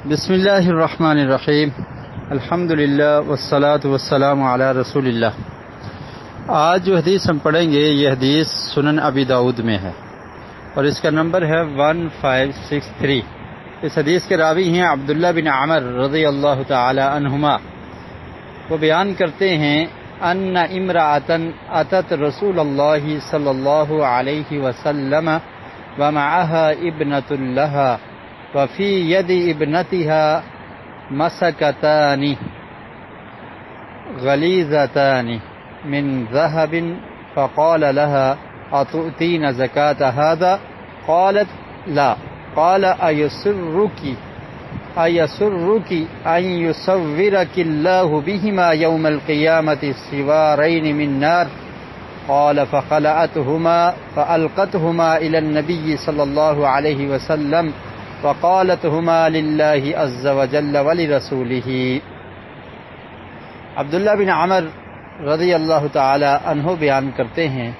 بسم اللہ الرحمن الرحیم الحمد للہ والصلاة والسلام علی رسول اللہ۔ آج جو حدیث ہم پڑھیں گے یہ حدیث سنن ابی داؤد میں ہے اور اس کا نمبر ہے 1563۔ اس حدیث کے راوی ہیں عبداللہ بن عمر رضی اللہ تعالی عنہما۔ وہ بیان کرتے ہیں ان امرأۃ اتت رسول اللہ صلی اللہ علیہ وسلم ومعها ابنة لها وفي يد ابنتها مسكتان غليظتان من ذهب فقال لها أتؤتين زكاة هذا؟ قالت لا. قال أيسرك أن يصورك الله بهما يوم القيامة سوارين من نار؟ قال فخلعتهما فألقتهما إلى النبي صلى الله عليه وسلم فقالت هما لله عز وجل ولرسوله۔ عبداللہ بن عمر رضی اللہ تعالی عنہ بیان کرتے ہیں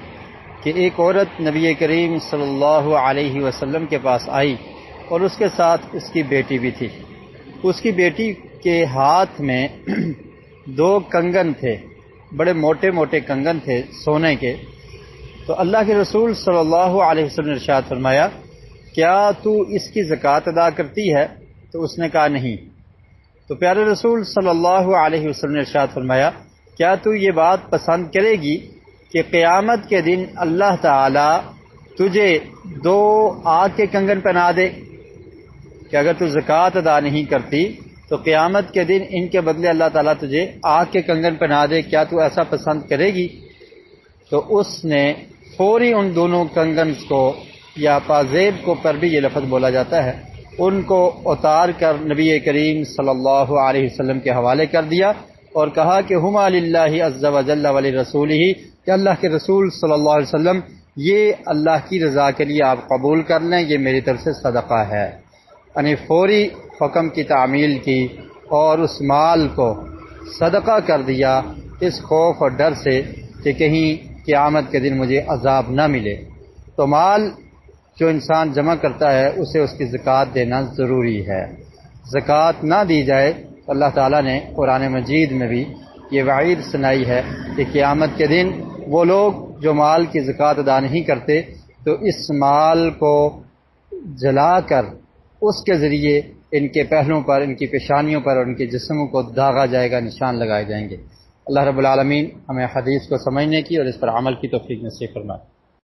کہ ایک عورت نبی کریم صلی اللہ علیہ وسلم کے پاس آئی اور اس کے ساتھ اس کی بیٹی بھی تھی۔ اس کی بیٹی کے ہاتھ میں دو کنگن تھے، بڑے موٹے موٹے کنگن تھے سونے کے۔ تو اللہ کے رسول صلی اللہ علیہ وسلم نے ارشاد فرمایا کیا تو اس کی زکوٰۃ ادا کرتی ہے؟ تو اس نے کہا نہیں۔ تو پیارے رسول صلی اللہ علیہ وسلم نے ارشاد فرمایا کیا تو یہ بات پسند کرے گی کہ قیامت کے دن اللہ تعالی تجھے دو آگ کے کنگن پہنا دے کہ اگر تو زکوٰۃ ادا نہیں کرتی تو قیامت کے دن ان کے بدلے اللہ تعالیٰ تجھے آگ کے کنگن پہنا دے، کیا تو ایسا پسند کرے گی؟ تو اس نے فوری ان دونوں کنگنز کو یا پازیب کو پر بھی یہ لفظ بولا جاتا ہے، ان کو اتار کر نبی کریم صلی اللہ علیہ وسلم کے حوالے کر دیا اور کہا کہ ہما للہ عز وجل ولرسولہ، کہ اللہ کے رسول صلی اللہ علیہ وسلم یہ اللہ کی رضا کے لیے آپ قبول کر لیں، یہ میری طرف سے صدقہ ہے۔ یعنی فوری حکم کی تعمیل کی اور اس مال کو صدقہ کر دیا اس خوف اور ڈر سے کہ کہیں قیامت کے دن مجھے عذاب نہ ملے۔ تو مال جو انسان جمع کرتا ہے اسے اس کی زکوٰۃ دینا ضروری ہے۔ زکوٰۃ نہ دی جائے تو اللہ تعالیٰ نے قرآن مجید میں بھی یہ وعید سنائی ہے کہ قیامت کے دن وہ لوگ جو مال کی زکوٰۃ ادا نہیں کرتے تو اس مال کو جلا کر اس کے ذریعے ان کے پہلوؤں پر، ان کی پیشانیوں پر اور ان کے جسموں کو داغا جائے گا، نشان لگائے جائیں گے۔ اللہ رب العالمین ہمیں حدیث کو سمجھنے کی اور اس پر عمل کی توفیق نصیب فرمائے۔